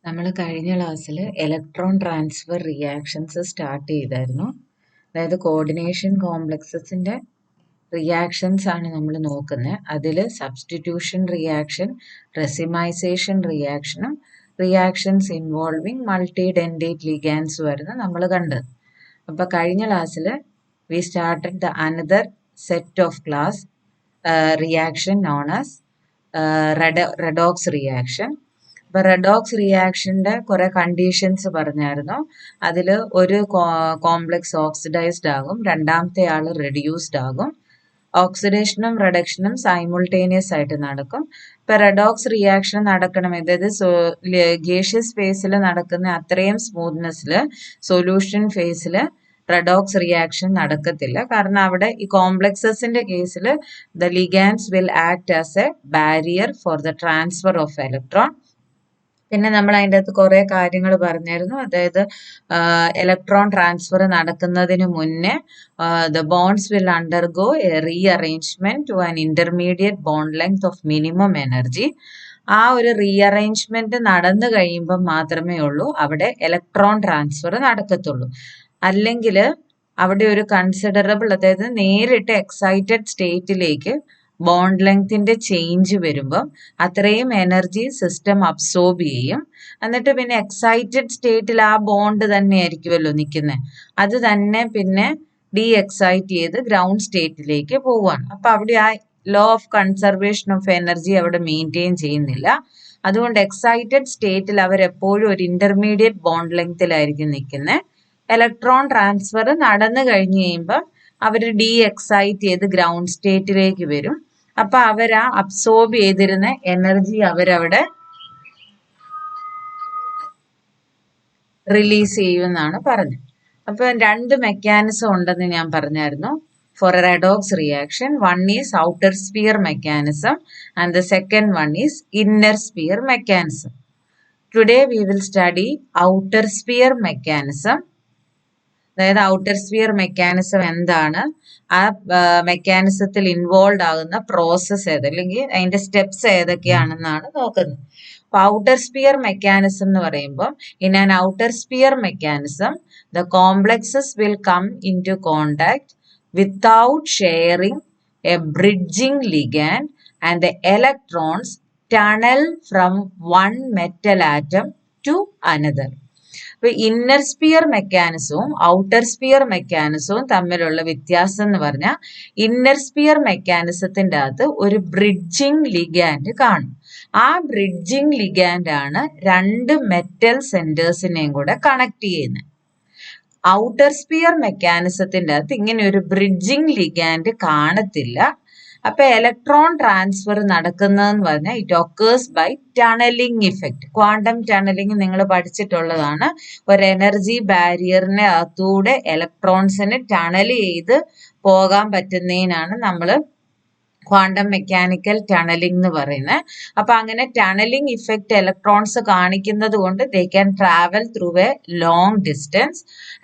നമ്മൾ കഴിഞ്ഞ ക്ലാസ്സിൽ ഇലക്ട്രോൺ ട്രാൻസ്ഫർ റിയാക്ഷൻസ് സ്റ്റാർട്ട് ചെയ്തായിരുന്നു. അതായത് കോർഡിനേഷൻ കോംപ്ലക്സസിന്റെ റിയാക്ഷൻസ് ആണ് നമ്മൾ നോക്കുന്നത്. അതിൽ സബ്സ്റ്റിറ്റ്യൂഷൻ റിയാക്ഷൻ, റെസിമൈസേഷൻ റിയാക്ഷനും reactions involving multidentate ligands വരുന്ന നമ്മൾ കണ്ടത്. അപ്പോൾ കഴിഞ്ഞ ക്ലാസ്സിൽ we started the another set of class reaction known as redox reaction. ഇപ്പൊ റെഡോക്സ് റിയാക്ഷന്റെ കുറെ കണ്ടീഷൻസ് പറഞ്ഞായിരുന്നു. അതിൽ ഒരു കോംപ്ലക്സ് ഓക്സിഡൈസ്ഡ് ആകും, രണ്ടാമത്തെ ആള് റെഡ്യൂസ്ഡ് ആകും. ഓക്സിഡേഷനും റിഡക്ഷനും സൈമുൾട്ടേനിയസ് ആയിട്ട് നടക്കും. ഇപ്പൊ റെഡോക്സ് റിയാക്ഷൻ നടക്കണമെങ്കിൽ, അതായത് ഗേഷ്യസ് ഫേസിൽ നടക്കുന്ന അത്രയും സ്മൂത്ത്നെസ്സിൽ സൊല്യൂഷൻ ഫേസിൽ റെഡോക്സ് റിയാക്ഷൻ നടക്കത്തില്ല. കാരണം അവിടെ ഈ കോംപ്ലക്സസിന്റെ കേസിൽ the ligands will act as A barrier for the transfer of electron. പിന്നെ നമ്മൾ അതിൻ്റെ അകത്ത് കുറേ കാര്യങ്ങൾ പറഞ്ഞായിരുന്നു. അതായത് ഇലക്ട്രോൺ ട്രാൻസ്ഫർ നടക്കുന്നതിന് മുന്നേ the bonds will undergo a rearrangement to an intermediate bond length of minimum energy. ആ ഒരു റീഅറേഞ്ച്മെന്റ് നടന്നു കഴിയുമ്പോൾ മാത്രമേ ഉള്ളൂ അവിടെ ഇലക്ട്രോൺ ട്രാൻസ്ഫർ നടക്കത്തുള്ളൂ. അല്ലെങ്കിൽ അവിടെ ഒരു കൺസിഡറബിൾ, അതായത് നേരിട്ട് എക്സൈറ്റഡ് സ്റ്റേറ്റിലേക്ക് ബോണ്ട് ലെങ്ത്തിന്റെ ചേഞ്ച് വരുമ്പം അത്രയും എനർജി സിസ്റ്റം അബ്സോർബ് ചെയ്യും. എന്നിട്ട് പിന്നെ എക്സൈറ്റഡ് സ്റ്റേറ്റിൽ ആ ബോണ്ട് തന്നെ ആയിരിക്കുമല്ലോ നിൽക്കുന്നത്, അത് തന്നെ പിന്നെ ഡി എക്സൈറ്റ് ചെയ്ത് ഗ്രൗണ്ട് സ്റ്റേറ്റിലേക്ക് പോവുകയാണ്. അപ്പൊ അവിടെ ആ law of conservation of energy അവിടെ മെയിൻറ്റെയിൻ ചെയ്യുന്നില്ല. അതുകൊണ്ട് എക്സൈറ്റഡ് സ്റ്റേറ്റിൽ അവരെപ്പോഴും ഒരു ഇന്റർമീഡിയറ്റ് ബോണ്ട് ലെങ്ത്തിലായിരിക്കും നിൽക്കുന്നത്. ഇലക്ട്രോൺ ട്രാൻസ്ഫർ നടന്നു കഴിഞ്ഞ് കഴിയുമ്പം അവർ ഡി എക്സൈറ്റ് ചെയ്ത് ഗ്രൗണ്ട് സ്റ്റേറ്റിലേക്ക് വരും. അപ്പൊ അവരാ അബ്സോർബ് ചെയ്തിരുന്ന എനർജി അവരവിടെ റിലീസ് ചെയ്യുമെന്നാണ് പറഞ്ഞത്. അപ്പൊ രണ്ട് മെക്കാനിസം ഉണ്ടെന്ന് ഞാൻ പറഞ്ഞായിരുന്നു for a redox reaction. One is outer sphere mechanism and the second one is inner sphere mechanism. Today we will study outer sphere mechanism. അതായത് ഔട്ടർ സ്പിയർ മെക്കാനിസം എന്താണ്, ആ മെക്കാനിസത്തിൽ ഇൻവോൾവ് ആകുന്ന പ്രോസസ്സ് ഏത്, അല്ലെങ്കിൽ അതിന്റെ സ്റ്റെപ്സ് ഏതൊക്കെയാണെന്നാണ് നോക്കുന്നത്. അപ്പൊ ഔട്ടർ സ്പിയർ മെക്കാനിസം എന്ന് പറയുമ്പോൾ, in an outer sphere mechanism the complexes will come into contact without sharing a bridging ligand and the electrons tunnel from one metal atom to another. അപ്പൊ inner sphere മെക്കാനിസവും outer sphere മെക്കാനിസവും തമ്മിലുള്ള വ്യത്യാസം എന്ന് പറഞ്ഞാൽ, inner sphere മെക്കാനിസത്തിന്റെ അകത്ത് ഒരു ബ്രിഡ്ജിംഗ് ലിഗാൻഡ് കാണും. ആ ബ്രിഡ്ജിംഗ് ലിഗാൻഡ് ആണ് രണ്ട് മെറ്റൽ സെന്റേഴ്സിനെയും കൂടെ കണക്ട് ചെയ്യുന്നത്. ഔട്ടർ സ്പിയർ മെക്കാനിസത്തിന്റെ അകത്ത് ഇങ്ങനെ ഒരു ബ്രിഡ്ജിംഗ് ലിഗാൻഡ് കാണത്തില്ല. അപ്പൊ ഇലക്ട്രോൺ ട്രാൻസ്ഫർ നടക്കുന്നതെന്ന് പറഞ്ഞാൽ it occurs by tunneling effect. Quantum tunneling നിങ്ങൾ പഠിച്ചിട്ടുള്ളതാണ്. ഒരു എനർജി ബാരിയറിനെ അകത്തൂടെ ഇലക്ട്രോൺസിന് ടണൽ ചെയ്ത് പോകാൻ പറ്റുന്നതിനാണ് നമ്മൾ ക്വാണ്ടം മെക്കാനിക്കൽ ടണലിംഗ് എന്ന് പറയുന്നത്. അപ്പൊ അങ്ങനെ ടണലിംഗ് ഇഫക്റ്റ് ഇലക്ട്രോൺസ് കാണിക്കുന്നത് കൊണ്ട് they can travel through a long distance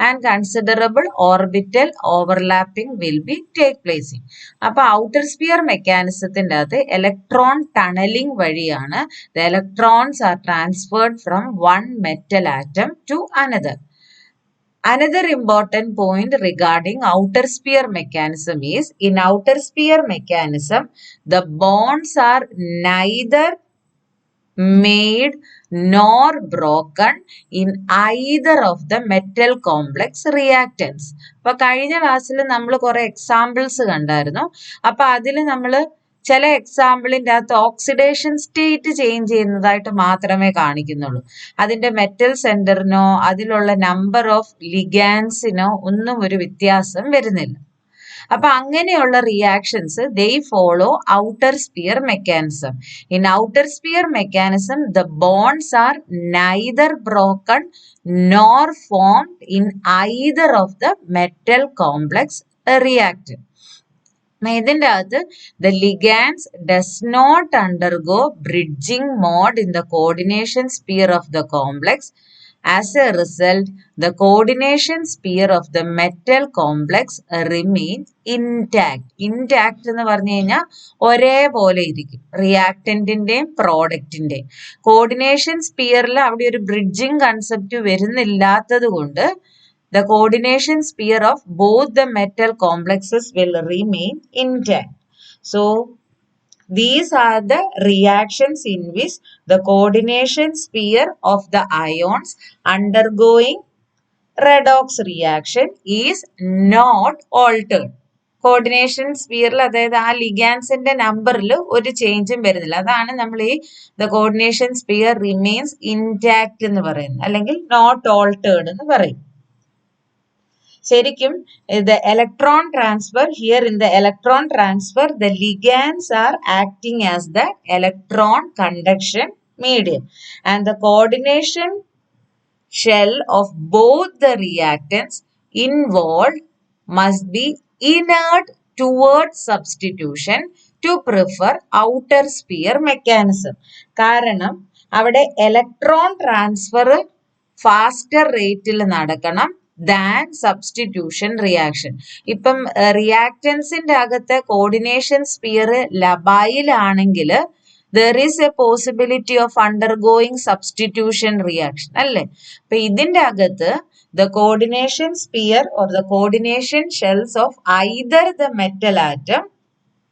and considerable orbital overlapping will be take placing. അപ്പൊ ഔട്ടർ സ്പിയർ മെക്കാനിസത്തിന്റെ അകത്ത് ഇലക്ട്രോൺ ടണലിംഗ് വഴിയാണ് the electrons are transferred from one metal atom to another. Another important point regarding outer sphere mechanism is, in outer sphere mechanism, the bonds are neither made nor broken in either of the metal complex reactants. അപ്പൊ കഴിഞ്ഞ ക്ലാസ്സിൽ നമ്മൾ കുറെ examples കണ്ടായിരുന്നു. അപ്പൊ അതിൽ നമ്മൾ ചില എക്സാമ്പിളിന്റെ അകത്ത് ഓക്സിഡേഷൻ സ്റ്റേറ്റ് ചേഞ്ച് ചെയ്യുന്നതായിട്ട് മാത്രമേ കാണിക്കുന്നുള്ളൂ. അതിന്റെ മെറ്റൽ സെന്ററിനോ അതിലുള്ള നമ്പർ ഓഫ് ലിഗാൻസിനോ ഒന്നും ഒരു വ്യത്യാസം വരുന്നില്ല. അപ്പൊ അങ്ങനെയുള്ള reactions they follow outer sphere mechanism. In outer sphere mechanism the bonds are neither broken nor formed in either of the metal complex reactant. ഇതിന്റെ അകത്ത് the ligands does not undergo bridging mode in the coordination sphere of the complex As a result, the coordination sphere of the metal complex remains intact. Intact എന്ന് പറഞ്ഞു കഴിഞ്ഞാൽ ഒരേപോലെ ഇരിക്കും റിയാക്ടന്റിന്റെയും പ്രോഡക്റ്റിന്റെയും. Coordination സ്പിയറിൽ അവിടെ ഒരു bridging concept വരുന്നില്ലാത്തത് കൊണ്ട് the coordination sphere of both the metal complexes will remain intact. So, these are the reactions in which the coordination sphere of the ions undergoing redox reaction is not altered. Coordination സ്പിയറിൽ അതായത് ആ ലിഗാൻസിന്റെ നമ്പറിൽ ഒരു ചേഞ്ചും വരുന്നില്ല. അതാണ് നമ്മൾ ഈ the coordination sphere remains intact എന്ന് പറയുന്നത്, അല്ലെങ്കിൽ നോട്ട് ഓൾട്ടേർഡ് എന്ന് പറയും. ശരിക്കും the electron transfer, here in the electron transfer, the ligands are acting as the electron conduction medium, and the coordination shell of both the reactants involved must be inert towards substitution to prefer outer sphere mechanism. കാരണം അവിടെ electron transfer faster റേറ്റിൽ നടക്കണം than substitution reaction. ഇപ്പം റിയാക്ടൻസിന്റെ അകത്ത് coordination sphere ലബായിലാണെങ്കിൽ there is a possibility of undergoing substitution reaction അല്ലേ. അപ്പൊ ഇതിന്റെ അകത്ത് the coordination sphere or the coordination shells of either the metal atom,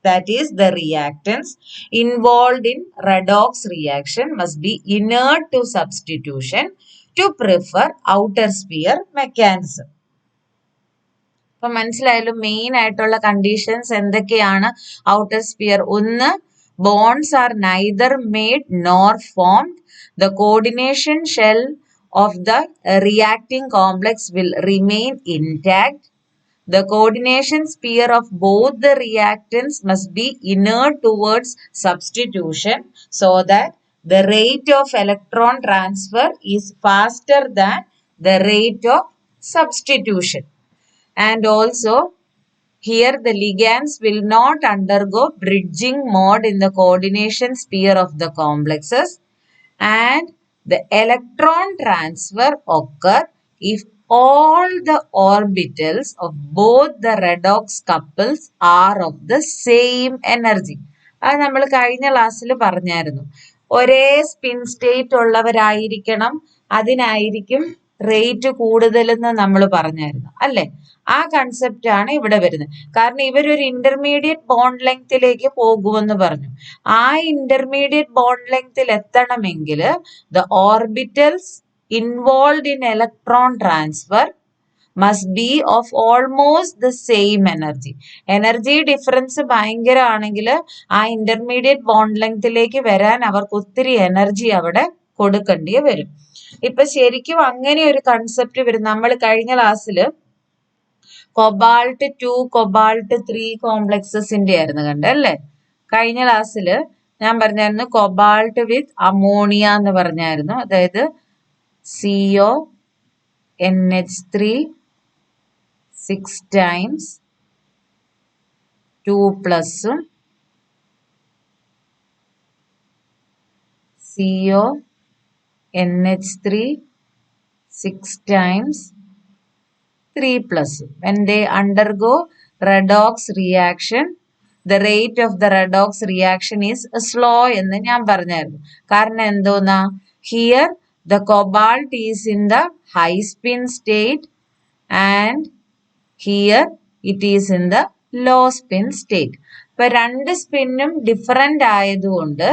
that is the reactants involved in redox reaction, must be inert to substitution to prefer outer sphere mechanism. അപ്പൊ മനസ്സിലായാലും main ആയിട്ടുള്ള conditions എന്തൊക്കെയാണ് outer sphere? ഒന്ന്, bonds are neither made nor formed. The coordination shell of the reacting complex will remain intact. The coordination sphere of both the reactants must be inert towards substitution so that the rate of electron transfer is faster than the rate of substitution. And also, here the ligands will not undergo bridging mode in the coordination sphere of the complexes, and the electron transfer occur if all the orbitals of both the redox couples are of the same energy. അത് നമ്മൾ കഴിഞ്ഞ ക്ലാസ്സിൽ പറഞ്ഞായിരുന്നു. ഒരേ spin state ഉള്ളവരായിരിക്കണം, അതിനായിരിക്കും rate കൂടുതലെന്ന് നമ്മൾ പറഞ്ഞായിരുന്നു അല്ലേ. ആ കൺസെപ്റ്റ് ആണ് ഇവിടെ വരുന്നത്. കാരണം ഇവരൊരു ഇന്റർമീഡിയറ്റ് ബോണ്ട് ലെങ്തിലേക്ക് പോകുമെന്ന് പറഞ്ഞു. ആ ഇന്റർമീഡിയറ്റ് ബോണ്ട് ലെങ്തിൽ എത്തണമെങ്കിൽ the orbitals involve in electron transfer must be of almost the same energy. Energy difference ഭയങ്കരമാണെങ്കിൽ ആ ഇന്റർമീഡിയറ്റ് ബോണ്ട് ലെങ്തിലേക്ക് വരാൻ അവർക്ക് ഒത്തിരി എനർജി അവിടെ കൊടുക്കേണ്ടി വരും. ഇപ്പൊ ശരിക്കും അങ്ങനെ ഒരു കൺസെപ്റ്റ് വരും. നമ്മൾ കഴിഞ്ഞ ക്ലാസ്സിൽ കൊബാൾട്ട് 2 കൊബാൾട്ട് 3 കോംപ്ലക്സസിന്റെ ആയിരുന്നു കണ്ടല്ലേ. കഴിഞ്ഞ ക്ലാസ്സിൽ ഞാൻ പറഞ്ഞായിരുന്നു കൊബാൾട്ട് വിത്ത് അമോണിയ എന്ന് പറഞ്ഞായിരുന്നു. അതായത് CONH3 6 times 2 പ്ലസും CONH3 6 times 3 plus. When they undergo redox reaction, the rate of the redox reaction is slow എന്ന് ഞാൻ പറഞ്ഞായിരുന്നു. കാരണം എന്തോന്നാ, here the cobalt is in the high spin state and here it is in the low spin state. ഇപ്പൊ രണ്ട് സ്പിന്നും different ആയതുകൊണ്ട്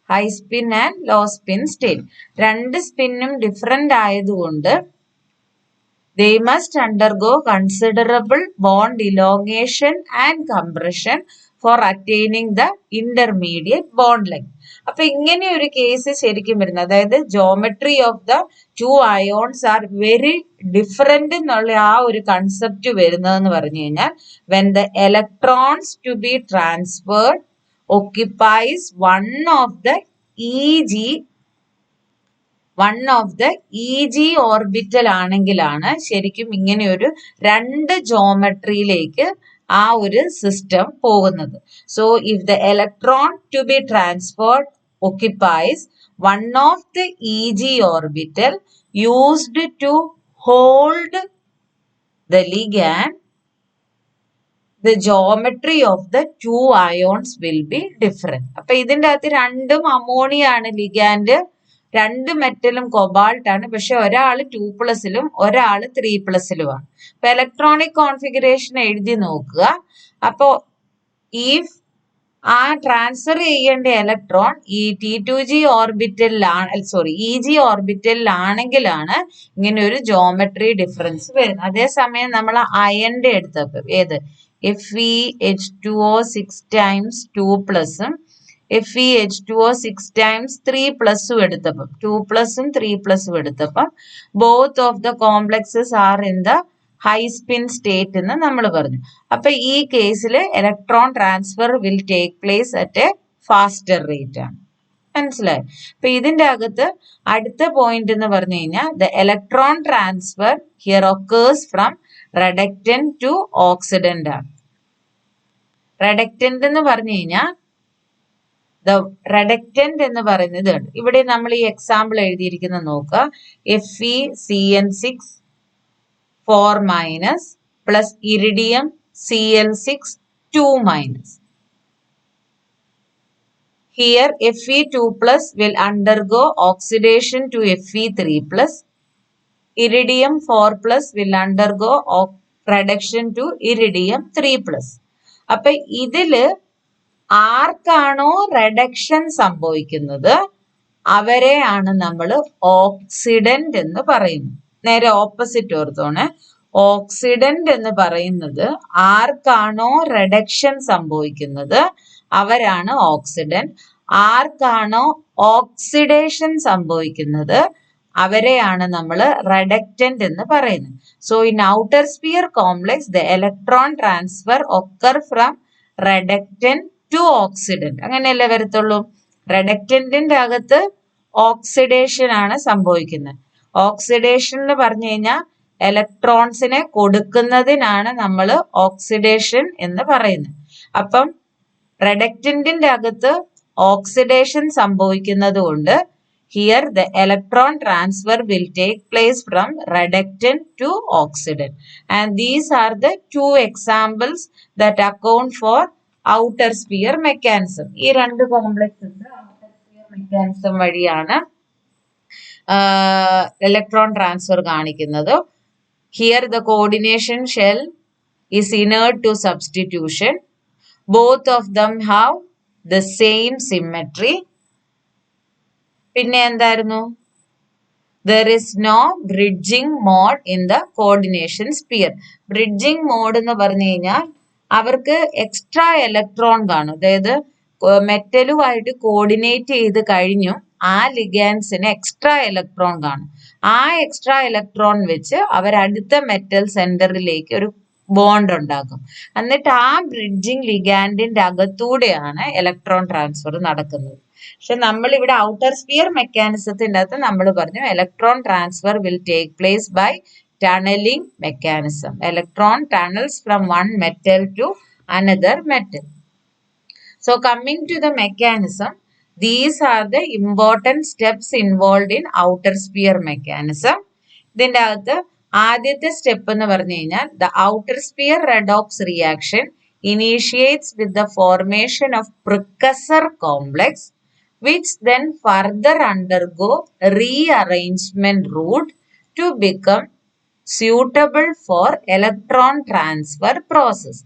high spin and low spin state, രണ്ട് സ്പിന്നും ഡിഫറെന്റ് ആയതുകൊണ്ട് they must undergo considerable bond elongation and compression for attaining the intermediate bond length. അപ്പൊ ഇങ്ങനെ ഒരു കേസ് ശരിക്കും വരുന്നത്, അതായത് geometry of the two ions are very different എന്നുള്ള ആ ഒരു കൺസെപ്റ്റ് വരുന്നതെന്ന് പറഞ്ഞു കഴിഞ്ഞാൽ when the electrons to be transferred occupies one of the EG orbital ആണെങ്കിലാണ് ശരിക്കും ഇങ്ങനെ ഒരു രണ്ട് ജോമെട്രിയിലേക്ക് ആ ഒരു സിസ്റ്റം പോകുന്നത്. So if the electron to be transferred occupies one of the EG orbital, used to hold the ligand, the geometry of the two ions will be different. അപ്പൊ ഇതിന്റെ അകത്ത് രണ്ടും അമോണിയ ആണ് ലിഗാൻഡ്, രണ്ട് മെറ്റലും കൊബാൾട്ട് ആണ്. പക്ഷെ ഒരാള് 2+ലും ഒരാള് 3+ലുമാണ്. അപ്പൊ ഇലക്ട്രോണിക് കോൺഫിഗറേഷൻ എഴുതി നോക്കുക. അപ്പോ ഈ ആ ട്രാൻസ്ഫർ ചെയ്യേണ്ട ഇലക്ട്രോൺ ഈ T2G ഓർബിറ്റലിലാണ്, EG ഓർബിറ്റലിലാണെങ്കിലാണ് ഇങ്ങനെ ഒരു ജോമെട്രി ഡിഫറൻസ് വരുന്നത്. അതേസമയം നമ്മൾ അയന്റെ എടുത്തപ്പോൾ ഏത് FeH2O 6 times 2+ഉം FeH2O 6 times 3+ഉം എടുത്തപ്പം 2+ഉം 3+ഉം എടുത്തപ്പം both of the complexes are in the high spin state എന്ന് നമ്മൾ പറഞ്ഞു. അപ്പൊ ഈ കേസിൽ electron transfer will take place at a faster rate ആണ്. മനസ്സിലായി? അപ്പൊ ഇതിന്റെ അകത്ത് അടുത്ത പോയിന്റ് എന്ന് പറഞ്ഞു കഴിഞ്ഞാൽ the electron transfer here occurs from reductant to oxidant ആണ്. റെഡക്റ്റന്റ് എന്ന് പറഞ്ഞു കഴിഞ്ഞാൽ റെഡക്റ്റന്റ് എന്ന് പറയുന്നത് ഇവിടെ നമ്മൾ ഈ എക്സാമ്പിൾ എഴുതിയിരിക്കുന്നത് നോക്കുക. FeCN6 4- plus iridium Cl6 2-. Here Fe2+ will undergo oxidation to Fe3+. Iridium 4+ will undergo reduction to iridium 3+. അപ്പൊ ഇതില് ആർക്കാണോ റിഡക്ഷൻ സംഭവിക്കുന്നത് അവരെയാണ് നമ്മൾ ഓക്സിഡന്റ് എന്ന് പറയുന്നത്. നേരെ ഓപ്പോസിറ്റ് ഓർത്തോണെ. ഓക്സിഡന്റ് എന്ന് പറയുന്നത് ആർക്കാണോ റിഡക്ഷൻ സംഭവിക്കുന്നത് അവരാണ് ഓക്സിഡന്റ്. ആർക്കാണോ ഓക്സിഡേഷൻ സംഭവിക്കുന്നത് അവരെയാണ് നമ്മൾ റെഡക്റ്റന്റ് എന്ന് പറയുന്നത്. So in outer sphere complex the electron transfer occur from reductant to oxidant. അങ്ങനെയല്ലേ വരത്തുള്ളൂ. റെഡക്റ്റന്റിന്റെ അകത്ത് ഓക്സിഡേഷൻ ആണ് സംഭവിക്കുന്നത്. ഓക്സിഡേഷൻ എന്ന് പറഞ്ഞു കഴിഞ്ഞാൽ ഇലക്ട്രോൺസിനെ കൊടുക്കുന്നതിനാണ് നമ്മൾ ഓക്സിഡേഷൻ എന്ന് പറയുന്നത്. അപ്പം റെഡക്റ്റന്റിന്റെ അകത്ത് ഓക്സിഡേഷൻ സംഭവിക്കുന്നത് കൊണ്ട് here the electron transfer will take place from reductant to oxidant, and these are the two examples that account for outer sphere mechanism. ഈ രണ്ട് കോംപ്ലക്സസ് outer sphere mechanism വഴിയാണ് ഇലക്ട്രോൺ ട്രാൻസ്ഫർ കാണിക്കുന്നത്. Here the coordination shell is inert to substitution. Both of them have the same symmetry. പിന്നെ എന്തായിരുന്നു? There is no bridging mode in the coordination sphere. Bridging mode എന്ന് പറഞ്ഞു കഴിഞ്ഞാൽ അവർക്ക് extra electron കാണും. അതായത് മെറ്റലുമായിട്ട് കോർഡിനേറ്റ് ചെയ്ത് കഴിഞ്ഞു ആ ലിഗാൻസിന് എക്സ്ട്രാ ഇലക്ട്രോൺ കാണും. ആ എക്സ്ട്രാ ഇലക്ട്രോൺ വെച്ച് അവർ അടുത്ത മെറ്റൽ സെന്ററിലേക്ക് ഒരു ബോണ്ട് ഉണ്ടാക്കും. എന്നിട്ട് ആ ബ്രിഡ്ജിങ് ലിഗാൻഡിന്റെ അകത്തൂടെയാണ് ഇലക്ട്രോൺ ട്രാൻസ്ഫർ നടക്കുന്നത്. പക്ഷെ നമ്മൾ ഇവിടെ ഔട്ടർ സ്പിയർ മെക്കാനിസത്തിന്റെ അകത്ത് നമ്മൾ പറഞ്ഞു electron transfer will take place by tunneling mechanism. Electron tunnels from one metal to another metal. So coming to the mechanism, these are the important steps involved in outer sphere mechanism. ഇതിന്റെ അകത്ത് ആദ്യത്തെ step എന്ന് പറഞ്ഞു കഴിഞ്ഞാൽ the outer sphere redox reaction initiates with the formation of precursor complex, which then further undergo rearrangement route to become suitable for electron transfer process.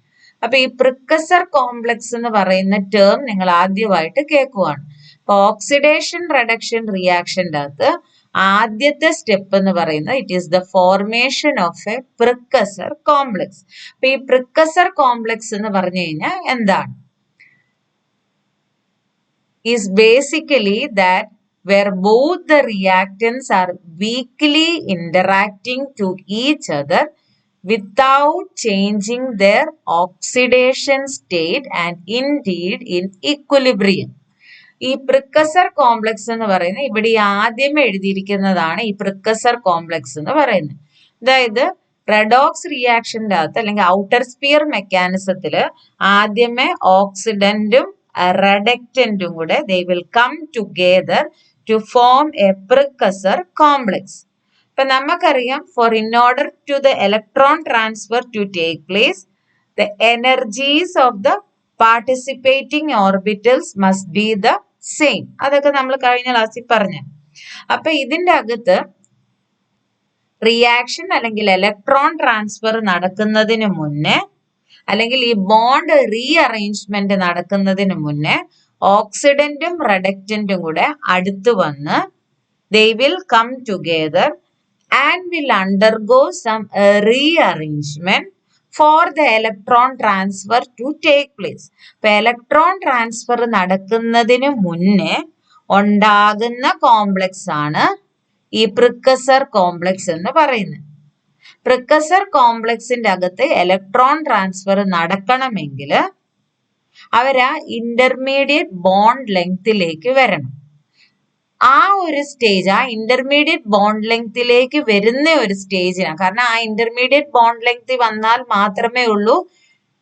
അപ്പൊ ഈ പ്രിക്കസർ complex എന്ന് പറയുന്ന ടേം നിങ്ങൾ ആദ്യമായിട്ട് കേൾക്കുവാണ്. അപ്പൊ ഓക്സിഡേഷൻ റിഡക്ഷൻ റിയാക്ഷൻ്റെ അകത്ത് ആദ്യത്തെ സ്റ്റെപ്പ് എന്ന് പറയുന്നത് it is the formation of a precursor complex. അപ്പൊ ഈ പ്രിക്കസർ കോംപ്ലക്സ് എന്ന് പറഞ്ഞു കഴിഞ്ഞാൽ എന്താണ്? Is basically that where both the reactants are weakly interacting to each other without changing their oxidation state and indeed in equilibrium. ഈ പ്രിക്കസർ complex എന്ന് പറയുന്നത് ഇവിടെ ആദ്യം എഴുതിയിരിക്കുന്നതാണ് ഈ പ്രിക്കസർ കോംപ്ലക്സ് എന്ന് പറയുന്നത്. അതായത് റെഡോക്സ് റിയാക്ഷൻ്റെ അകത്ത് അല്ലെങ്കിൽ ഔട്ടർ സ്പിയർ മെക്കാനിസത്തില് ആദ്യമേ ഓക്സിഡന്റും റെഡക്റ്റന്റും കൂടെ they will come together to form a precursor complex. ഇപ്പൊ നമുക്കറിയാം in order to the electron transfer to take place, the energies of the participating orbitals must be the same. അതൊക്കെ നമ്മൾ കഴിഞ്ഞ ക്ലാസ്സിൽ പറഞ്ഞു. അപ്പൊ ഇതിന്റെ അകത്ത് റിയാക്ഷൻ അല്ലെങ്കിൽ ഇലക്ട്രോൺ ട്രാൻസ്ഫർ നടക്കുന്നതിന് മുന്നേ അല്ലെങ്കിൽ ഈ ബോണ്ട് റീഅറേഞ്ച്മെന്റ് നടക്കുന്നതിന് മുന്നേ ഓക്സിഡന്റും റെഡക്റ്റന്റും കൂടെ അടുത്ത് വന്ന് they will come together and will undergo some rearrangement for the electron transfer to take place. ഇപ്പൊ ഇലക്ട്രോൺ ട്രാൻസ്ഫർ നടക്കുന്നതിന് മുന്നേ ഉണ്ടാകുന്ന കോംപ്ലക്സ് ആണ് ഈ പ്രിക്കസർ കോംപ്ലക്സ് എന്ന് പറയുന്നത്. പ്രിക്കസർ കോംപ്ലക്സിന്റെ അകത്ത് ഇലക്ട്രോൺ ട്രാൻസ്ഫർ നടക്കണമെങ്കിൽ അവരാ ഇന്റർമീഡിയറ്റ് ബോണ്ട് ലെങ്തിലേക്ക് വരണം. ആ ഒരു സ്റ്റേജ്, ആ ഇന്റർമീഡിയറ്റ് ബോണ്ട് ലെങ്തിലേക്ക് വരുന്ന ഒരു സ്റ്റേജിനാണ്. കാരണം ആ ഇന്റർമീഡിയറ്റ് ബോണ്ട് ലെങ്ത് വന്നാൽ മാത്രമേ ഉള്ളൂ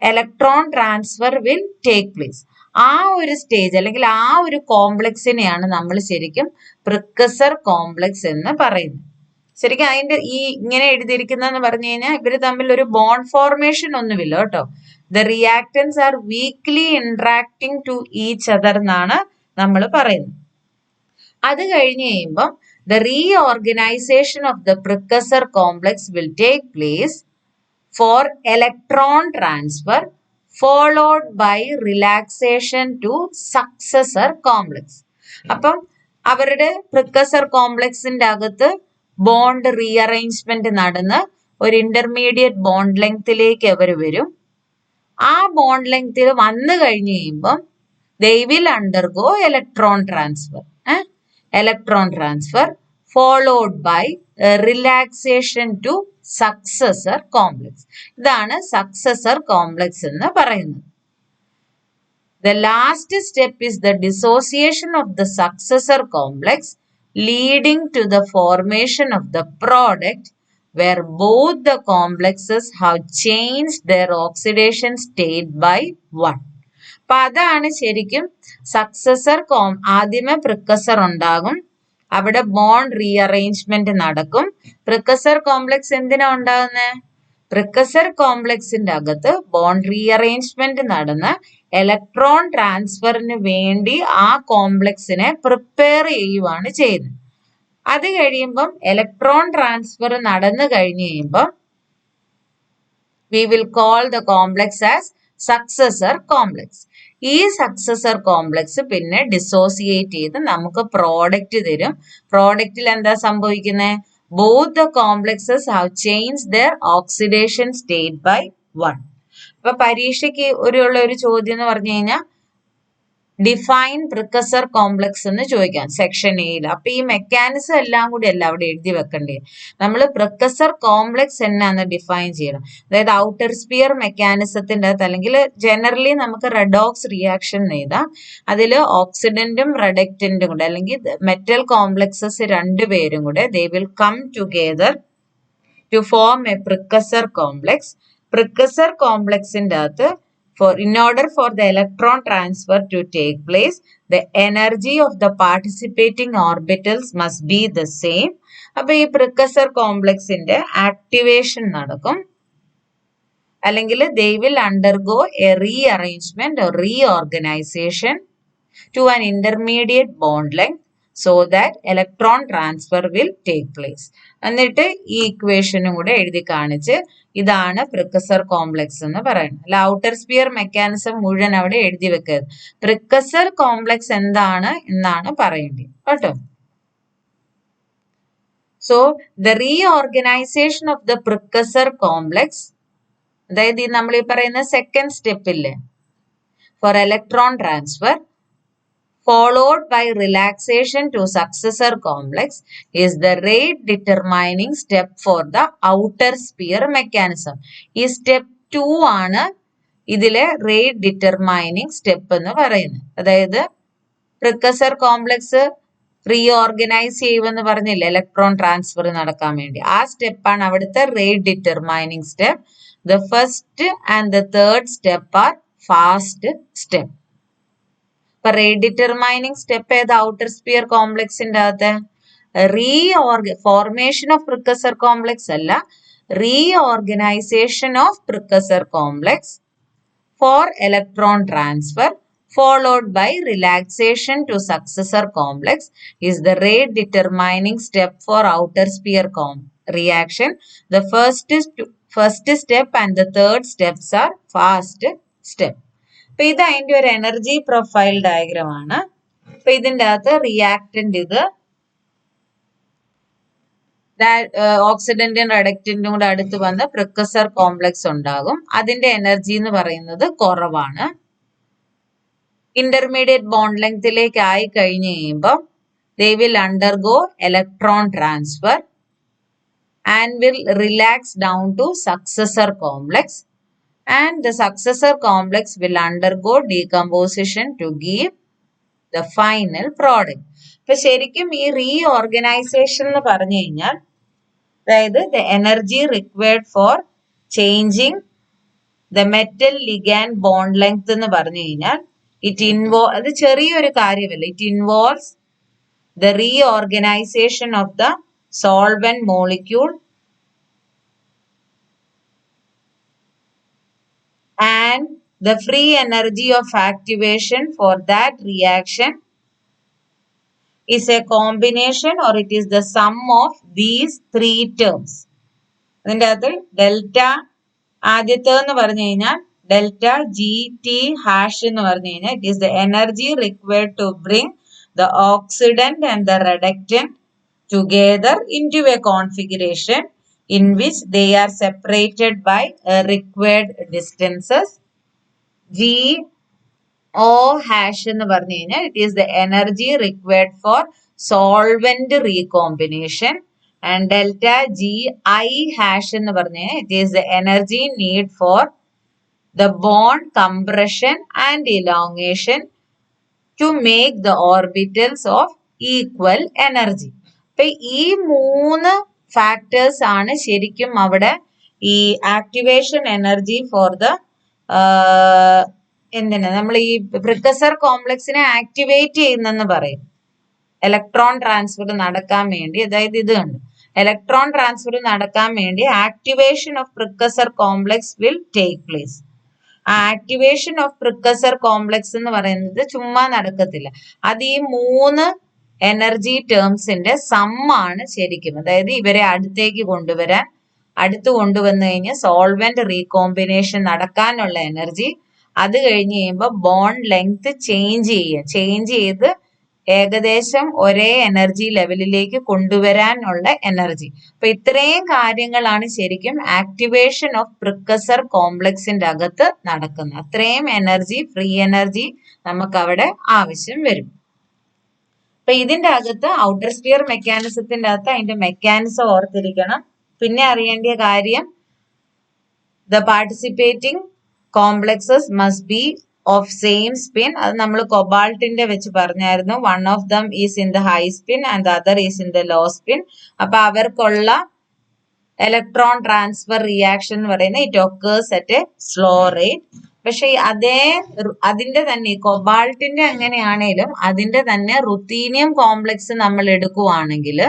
electron transfer will take place. ആ ഒരു സ്റ്റേജ് അല്ലെങ്കിൽ ആ ഒരു കോംപ്ലക്സിനെയാണ് നമ്മൾ ശരിക്കും പ്രിക്കസർ കോംപ്ലക്സ് എന്ന് പറയുന്നത്. ശരിക്കും അതിന്റെ ഈ ഇങ്ങനെ എഴുതിയിരിക്കുന്നതെന്ന് പറഞ്ഞു കഴിഞ്ഞാൽ ഇവര് തമ്മിൽ ഒരു ബോണ്ട് ഫോർമേഷൻ ഒന്നുമില്ല കേട്ടോ. The reactants are weakly interacting to each other എന്നാണ് നമ്മൾ പറയുന്നത്. അത് കഴിഞ്ഞ് കഴിയുമ്പം the reorganisation of the precursor complex will take place for electron transfer followed by relaxation to successor complex. അപ്പം അവരുടെ പ്രിക്കസർ കോംപ്ലക്സിന്റെ അകത്ത് ബോണ്ട് റീഅറേഞ്ച്മെന്റ് നടന്ന് ഒരു ഇന്റർമീഡിയറ്റ് ബോണ്ട് ലെങ്തിലേക്ക് അവർ വരും. ആ ബോണ്ട് ലെങ്തിൽ വന്നു കഴിഞ്ഞ് കഴിയുമ്പം they will undergo electron transfer. Electron transfer followed by relaxation to successor complex. ഇതാണ് successor complex എന്ന് പറയുന്നത്. The last step is the dissociation of the successor complex leading to the formation of the product where both the complexes have changed their oxidation state by 1. അപ്പൊ അതാണ് ശരിക്കും successor ആദ്യമേ പ്രിക്കസർ ഉണ്ടാകും, അവിടെ bond rearrangement നടക്കും. പ്രിക്കസർ complex എന്തിനാ ഉണ്ടാകുന്നത്? പ്രിക്കസർ കോംപ്ലക്സിന്റെ അകത്ത് ബോണ്ട് റീഅറേഞ്ച്മെന്റ് നടന്ന് ഇലക്ട്രോൺ ട്രാൻസ്ഫറിന് വേണ്ടി ആ കോംപ്ലക്സിനെ പ്രിപ്പയർ ചെയ്യുവാണ് ചെയ്യുന്നത്. അത് കഴിയുമ്പം ഇലക്ട്രോൺ ട്രാൻസ്ഫർ നടന്നു കഴിഞ്ഞ് കഴിയുമ്പം we will call the complex as successor complex. ഈ സക്സസർ കോംപ്ലക്സ് പിന്നെ ഡിസോസിയേറ്റ് ചെയ്ത് നമുക്ക് പ്രോഡക്റ്റ് തരും. പ്രോഡക്റ്റിൽ എന്താ സംഭവിക്കുന്നത്? both the complexes have changed their oxidation state by 1. അപ്പൊ പരീക്ഷയ്ക്ക് ഒരു ചോദ്യം എന്ന് പറഞ്ഞു കഴിഞ്ഞാൽ ഡിഫൈൻ പ്രിക്കസർ കോംപ്ലക്സ് എന്ന് ചോദിക്കാം സെക്ഷൻ എയിൽ. അപ്പൊ ഈ മെക്കാനിസം എല്ലാം കൂടി അല്ല അവിടെ എഴുതി വെക്കേണ്ടത്. നമ്മൾ പ്രിക്കസർ കോംപ്ലക്സ് എന്നാന്ന് ഡിഫൈൻ ചെയ്യണം. അതായത് ഔട്ടർ സ്പിയർ മെക്കാനിസത്തിന്റെ അകത്ത് അല്ലെങ്കിൽ ജനറലി നമുക്ക് റെഡോക്സ് റിയാക്ഷൻ എഴുതാം. അതിൽ ഓക്സിഡന്റും റെഡക്റ്റന്റും കൂടെ അല്ലെങ്കിൽ മെറ്റൽ കോംപ്ലക്സസ് രണ്ടുപേരും കൂടെ they will come together to form a precursor complex. Precursor complexന്റെ അകത്ത് in order for the electron transfer to take place, the energy of the participating orbitals must be the same. അപ്പൊ ഈ precursor complexന്റെ activation നടക്കും, അല്ലെങ്കിൽ they will undergo a rearrangement or reorganization to an intermediate bond length so that electron transfer will take place. എന്നിട്ട് ഈ ഇക്വേഷനും കൂടെ എഴുതി കാണിച്ച് ഇതാണ് പ്രിക്കസർ കോംപ്ലക്സ് എന്ന് പറയുന്നത്. അല്ല ഔട്ടർ സ്പിയർ മെക്കാനിസം മുഴുവൻ അവിടെ എഴുതി വെക്കരുത്. പ്രിക്കസർ കോംപ്ലക്സ് എന്താണ് എന്നാണ് പറയേണ്ടത് കേട്ടോ. So the reorganisation of the precursor complex, അതായത് നമ്മൾ ഈ പറയുന്ന സെക്കൻഡ് സ്റ്റെപ്പില്ലേ for electron transfer followed by relaxation to successor complex is the rate determining step for the outer sphere mechanism. ഈ സ്റ്റെപ്പ് 2 ആണ് ഇതിലെ റേറ്റ് ഡിറ്റർമൈനിങ് സ്റ്റെപ്പ് എന്ന് പറയുന്നത്. അതായത് പ്രിക്കസർ കോംപ്ലക്സ് റീഓർഗനൈസ് ചെയ്യുമെന്ന് പറഞ്ഞില്ല ഇലക്ട്രോൺ ട്രാൻസ്ഫർ നടക്കാൻ വേണ്ടി. ആ സ്റ്റെപ്പാണ് അവിടുത്തെ rate determining step. The first and the third step are fast step. ഇപ്പൊ റേറ്റ് ഡിറ്റർമൈനിങ് സ്റ്റെപ്പ് ഏത് ഔട്ടർ സ്പിയർ കോംപ്ലക്സിന്റെ അകത്ത് formation of precursor complex അല്ല, reorganization of precursor complex for electron transfer followed by relaxation to successor complex is the rate determining step for outer sphere reaction. The first step and the third steps are fast step. അപ്പൊ ഇത് അതിന്റെ ഒരു energy profile diagram ആണ്. അപ്പൊ ഇതിൻ്റെ അകത്ത് reactant ഇത് ഓക്സിഡന്റും റെഡക്റ്റന്റും കൂടെ അടുത്ത് വന്ന് പ്രിക്കസർ കോംപ്ലക്സ് ഉണ്ടാകും. അതിന്റെ എനർജി എന്ന് പറയുന്നത് കുറവാണ്. ഇന്റർമീഡിയറ്റ് ബോണ്ട് ലെങ്തിലേക്ക് ആയി കഴിഞ്ഞ് കഴിയുമ്പോൾ they will undergo electron transfer and will relax down to successor complex, and the successor complex will undergo decomposition to give the final product. ഇപ്പൊ ശരിക്കും ഈ റീഓർഗനൈസേഷൻ എന്ന് പറഞ്ഞു കഴിഞ്ഞാൽ, അതായത് the energy required for changing the metal ligand bond length എന്ന് പറഞ്ഞു കഴിഞ്ഞാൽ അത് ചെറിയൊരു കാര്യമല്ല. It involves the reorganization of the solvent molecule and the free energy of activation for that reaction is a combination or it is the sum of these three terms. അതിൻ്റെ അകത്ത് delta ആദ്യത്തേന്ന് പറഞ്ഞു കഴിഞ്ഞാൽ ഡെൽറ്റ ജി ടി ഹാഷ് എന്ന് പറഞ്ഞു കഴിഞ്ഞാൽ it is the energy required to bring the oxidant and the reductant together into a configuration in which they are separated by required distances. G O hash എന്ന് പറഞ്ഞു കഴിഞ്ഞാൽ it is the energy required for solvent recombination, and delta G I hash എന്ന് പറഞ്ഞു കഴിഞ്ഞാൽ it is the energy need for the bond compression and elongation to make the orbitals of equal energy. അപ്പൊ ഈ മൂന്ന് factors ആണ് ശരിക്കും അവിടെ ഈ ആക്ടിവേഷൻ എനർജി ഫോർ ദ എന്തിനാ നമ്മൾ ഈ പ്രിക്കസർ കോംപ്ലക്സിനെ ആക്ടിവേറ്റ് ചെയ്യുന്നെന്ന് പറയും. ഇലക്ട്രോൺ ട്രാൻസ്ഫർ നടക്കാൻ വേണ്ടി, അതായത് ഇത് കണ്ടു, ഇലക്ട്രോൺ ട്രാൻസ്ഫർ നടക്കാൻ വേണ്ടി activation of precursor complex will take place. Activation of precursor complex എന്ന് പറയുന്നത് ചുമ്മാ നടക്കത്തില്ല. അത് ഈ മൂന്ന് എനർജി ടേംസിന്റെ സമ്മാണ് ശരിക്കും. അതായത് ഇവരെ അടുത്തേക്ക് കൊണ്ടുവരാൻ, അടുത്ത് കൊണ്ടുവന്നു കഴിഞ്ഞാൽ സോൾവെന്റ് റീകോമ്പിനേഷൻ നടക്കാനുള്ള എനർജി, അത് കഴിഞ്ഞ് കഴിയുമ്പോൾ ബോണ്ട് ലെങ്ത് ചേഞ്ച് ചെയ്ത് ഏകദേശം ഒരേ എനർജി ലെവലിലേക്ക് കൊണ്ടുവരാനുള്ള എനർജി. അപ്പൊ ഇത്രയും കാര്യങ്ങളാണ് ശരിക്കും ആക്ടിവേഷൻ ഓഫ് പ്രിക്കസർ കോംപ്ലക്സിന്റെ അകത്ത് നടക്കുന്നത്. അത്രയും എനർജി, ഫ്രീ എനർജി നമുക്ക് അവിടെ ആവശ്യം വരും. അപ്പൊ ഇതിന്റെ അകത്ത് ഔട്ടർ സ്ഫിയർ മെക്കാനിസത്തിന്റെ അകത്ത് അതിന്റെ മെക്കാനിസം ഓർത്തിരിക്കണം. പിന്നെ അറിയേണ്ട കാര്യം, the participating complexes must be of same spin. അത് നമ്മൾ കൊബാൾട്ടിന്റെ വെച്ച് പറഞ്ഞായിരുന്നു. one of them is in the high spin and the other is in the low spin. അപ്പൊ അവർക്കുള്ള ഇലക്ട്രോൺ ട്രാൻസ്ഫർ റിയാക്ഷൻ എന്ന് പറയുന്നത് it occurs at a slow rate. പക്ഷെ അതിന്റെ തന്നെ കൊബാൾട്ടിന്റെ എങ്ങനെയാണേലും അതിന്റെ തന്നെ റുത്തീനിയം കോംപ്ലക്സ് നമ്മൾ എടുക്കുവാണെങ്കിൽ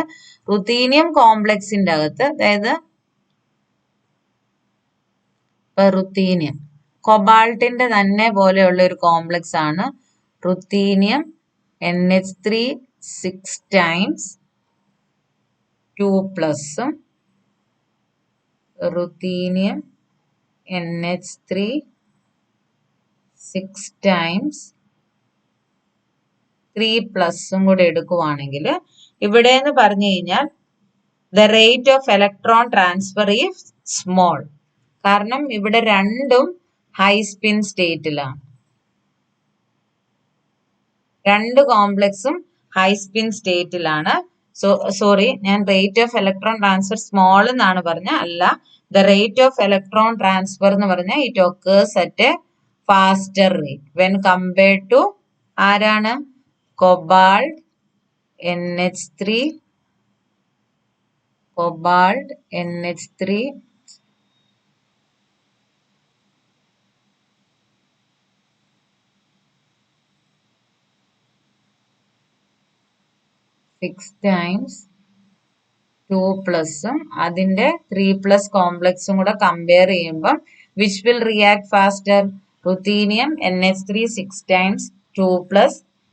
റുത്തീനിയം കോംപ്ലക്സിന്റെ അകത്ത്, അതായത് റുത്തീനിയം കൊബാൾട്ടിന്റെ തന്നെ പോലെയുള്ള ഒരു കോംപ്ലക്സ് ആണ് ruthenium NH3 6 times 2+, ruthenium NH3 6 times 3+ കൂടെ എടുക്കുവാണെങ്കിൽ ഇവിടെ എന്ന് പറഞ്ഞു കഴിഞ്ഞാൽ the rate of electron transfer is small. കാരണം ഇവിടെ രണ്ടും ഹൈ സ്പിൻ സ്റ്റേറ്റിലാണ്. രണ്ട് കോംപ്ലക്സും ഹൈ സ്പിൻ സ്റ്റേറ്റിലാണ്. സോറി, ഞാൻ rate of electron transfer small എന്നാണ് പറഞ്ഞ, അല്ല. The rate of electron transfer എന്ന് പറഞ്ഞാൽ it occurs at a faster rate when compared to ആരാണ്? കൊബാൾട്ട് NH3 6 times 2 പ്ലസും അതിന്റെ 3 പ്ലസ് കോംപ്ലക്സും കൂടെ കമ്പയർ ചെയ്യുമ്പം which will react faster? Ruthenium NH3 6 times 2 plus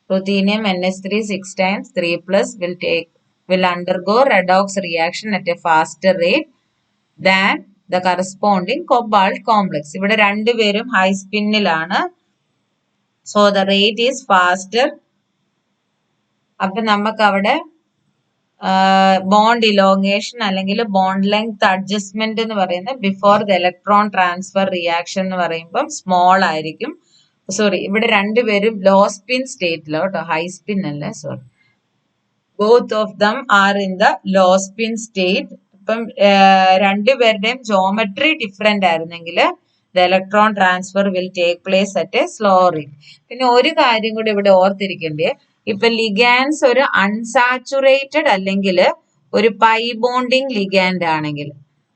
ruthenium NH3 6 times 3 plus will undergo redox reaction at a faster rate than the corresponding cobalt complex. ഇവിടെ രണ്ടുപേരും high സ്പിന്നിലാണ്. So the rate is faster. അപ്പൊ നമുക്ക് അവിടെ bond elongation അല്ലെങ്കിൽ bond length adjustment എന്ന് പറയുന്നത് before the electron transfer reaction എന്ന് പറയുമ്പം സ്മോൾ ആയിരിക്കും. സോറി, ഇവിടെ രണ്ടുപേരും ലോ സ്പിൻ സ്റ്റേറ്റിലോ കേട്ടോ, ഹൈ സ്പിൻ അല്ല, sorry. Both of them are in the low spin state. ഇപ്പം രണ്ടുപേരുടെയും ജോമെട്രി ഡിഫറെന്റ് ആയിരുന്നെങ്കിൽ the electron transfer will take place at a slow rate. പിന്നെ ഒരു കാര്യം കൂടി ഇവിടെ ഓർത്തിരിക്കേണ്ടേ, ഇപ്പൊ ലിഗാൻസ് ഒരു അൺസാച്ചുറേറ്റഡ് അല്ലെങ്കിൽ ഒരു പൈ ബോണ്ടിങ് ലിഗാൻഡ് ആണെങ്കിൽ,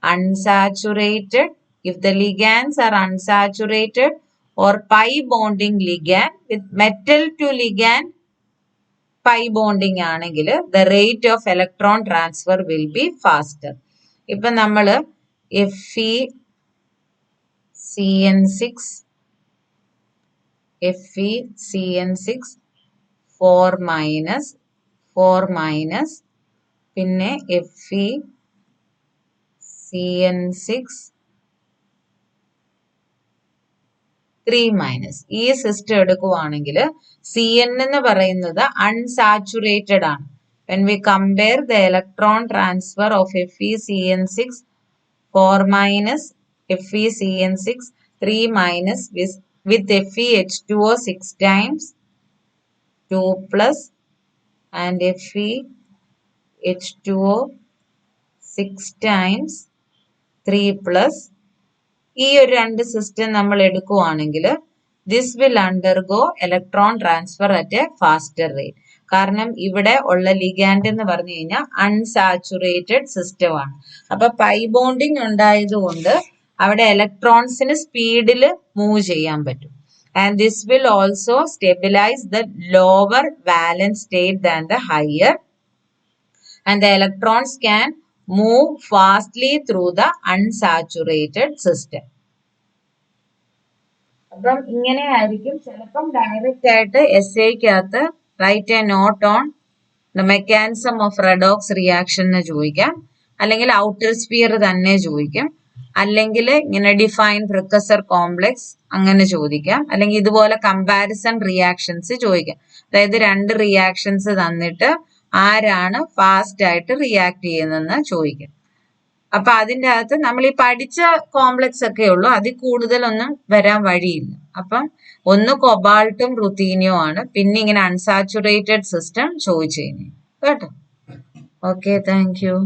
unsaturated, if the ligands are unsaturated or pi bonding ligand with metal to ligand pi bonding ആണെങ്കിൽ the rate of electron transfer will be faster. ഇപ്പൊ നമ്മള് FeCN6 4 minus പിന്നെ FeCN6 3 minus ഈ system എടുക്കുവാണെങ്കിൽ CN എന്ന് പറയുന്നത് unsaturated ആണ്. when we compare the electron transfer of FeCN6 4 minus FeCN6 3 minus with FeH2O 6 times 2 plus and FeH2O 6 times 3 plus ഈ ഒരു രണ്ട് സിസ്റ്റം നമ്മൾ എടുക്കുവാണെങ്കിൽ this will undergo electron transfer at a faster rate. കാരണം ഇവിടെ ഉള്ള ലിഗാൻഡ് എന്ന് പറഞ്ഞു കഴിഞ്ഞാൽ അൺസാച്ചുറേറ്റഡ് സിസ്റ്റം ആണ്. അപ്പൊ പൈ ബോണ്ടിങ് ഉണ്ടായതുകൊണ്ട് അവിടെ ഇലക്ട്രോൺസിന് സ്പീഡിൽ മൂവ് ചെയ്യാൻ പറ്റും. And this will also stabilise the lower valence state than the higher and the electrons can move fastly through the unsaturated system. അപ്പം ഇങ്ങനെ ആയിരിക്കും. ചിലപ്പം ഡയറക്റ്റ് ആയിട്ട് SAയ്ക്കകത്ത് write a note on the mechanism of redox reaction എന്ന് ചോദിക്കാം, അല്ലെങ്കിൽ outer sphere തന്നെ ചോദിക്കും, അല്ലെങ്കിൽ ഇങ്ങനെ ഡിഫൈൻ പ്രിക്കസർ കോംപ്ലക്സ് അങ്ങനെ ചോദിക്കാം, അല്ലെങ്കിൽ ഇതുപോലെ കമ്പാരിസൺ റിയാക്ഷൻസ് ചോദിക്കാം. അതായത് രണ്ട് റിയാക്ഷൻസ് തന്നിട്ട് ആരാണ് ഫാസ്റ്റ് ആയിട്ട് റിയാക്ട് ചെയ്യുന്നതെന്ന് ചോദിക്കും. അപ്പൊ അതിൻ്റെ അകത്ത് നമ്മൾ ഈ പഠിച്ച കോംപ്ലക്സ് ഒക്കെ ഉള്ളൂ, അതിൽ കൂടുതലൊന്നും വരാൻ വഴിയില്ല. അപ്പം ഒന്ന് കൊബാൾട്ടും റുത്തീനിയോ ആണ്, പിന്നെ ഇങ്ങനെ അൺസാച്ചുറേറ്റഡ് സിസ്റ്റം ചോദിച്ചു കഴിഞ്ഞു കേട്ടോ. Okay, thank you.